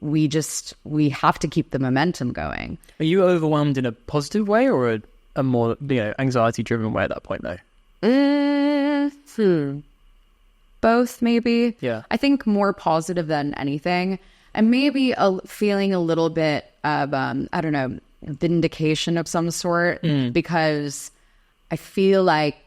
we have to keep the momentum going. Are you overwhelmed in a positive way or a more, anxiety driven way at that point though? Both, maybe. Yeah. I think more positive than anything. And maybe feeling a little bit of, I don't know, vindication of some sort, because I feel like,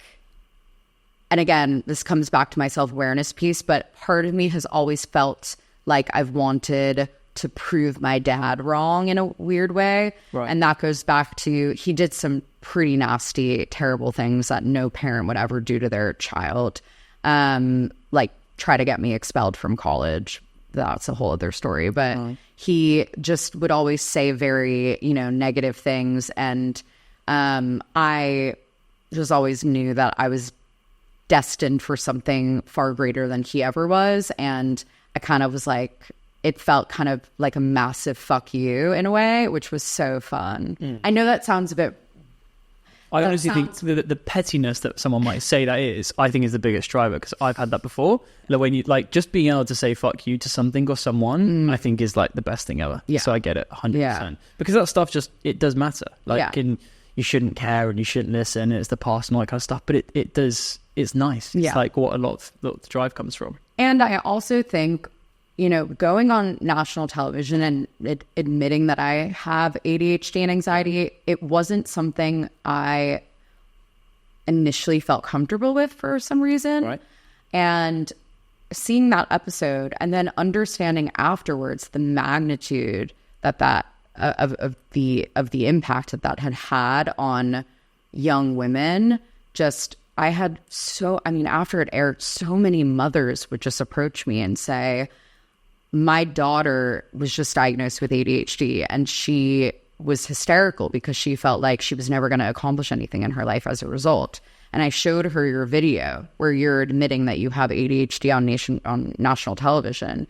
and again, this comes back to my self-awareness piece, but part of me has always felt like I've wanted to prove my dad wrong in a weird way. Right. And that goes back to, he did some pretty nasty, terrible things that no parent would ever do to their child. Like try to get me expelled from college. That's a whole other story. But he just would always say very, negative things. And I just always knew that I was destined for something far greater than he ever was. And I kind of was like, it felt kind of like a massive fuck you in a way, which was so fun. I know that sounds a bit... I honestly think the pettiness that someone might say I think is the biggest driver, because I've had that before. Like when you just being able to say fuck you to something or someone, I think is like the best thing ever. Yeah. So I get it 100%. Yeah. Because that stuff it does matter. And you shouldn't care and you shouldn't listen. It's the past and all that kind of stuff. But it does, it's nice. It's like what a lot of the drive comes from. And I also think, going on national television and admitting that I have ADHD and anxiety, it wasn't something I initially felt comfortable with for some reason. Right. And seeing that episode and then understanding afterwards the magnitude that of the impact that had on young women, after it aired, so many mothers would just approach me and say, my daughter was just diagnosed with ADHD and she was hysterical because she felt like she was never going to accomplish anything in her life as a result. And I showed her your video where you're admitting that you have ADHD on national television.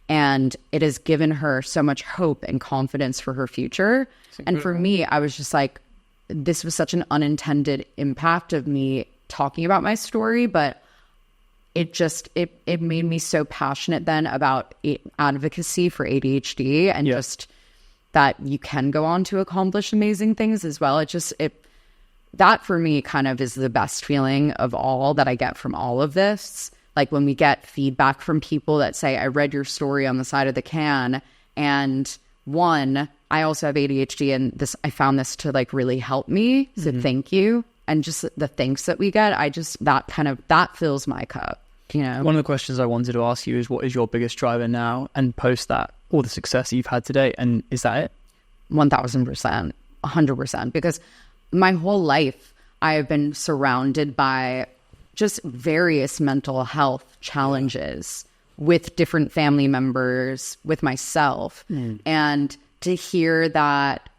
And it has given her so much hope and confidence for her future. And for me, I was just like, this was such an unintended impact of me talking about my story, but it made me so passionate then about advocacy for ADHD and just that you can go on to accomplish amazing things as well. That for me kind of is the best feeling of all that I get from all of this. Like when we get feedback from people that say, I read your story on the side of the can, and I also have ADHD and I found this to really help me. So thank you. And just the thanks that we get, that fills my cup. One of the questions I wanted to ask you is, what is your biggest driver now and post that, all the success you've had today? And is that it? 1000%, 100%. Because my whole life, I have been surrounded by just various mental health challenges with different family members, with myself. And to hear that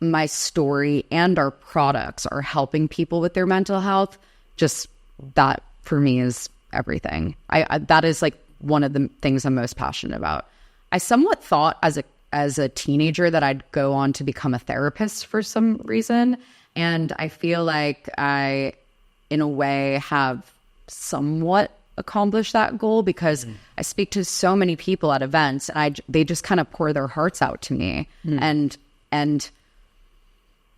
my story and our products are helping people with their mental health, just that for me is everything. That is one of the things I'm most passionate about. I somewhat thought as a teenager that I'd go on to become a therapist for some reason. And I feel like I, in a way, have somewhat accomplished that goal because I speak to so many people at events and they just kind of pour their hearts out to me. And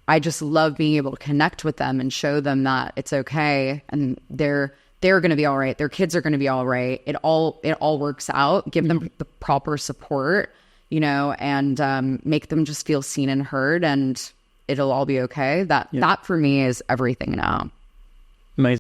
I just love being able to connect with them and show them that it's okay and they're going to be all right. Their kids are going to be all right. It all works out. Give them the proper support, and make them just feel seen and heard, and it'll all be okay. That for me is everything now.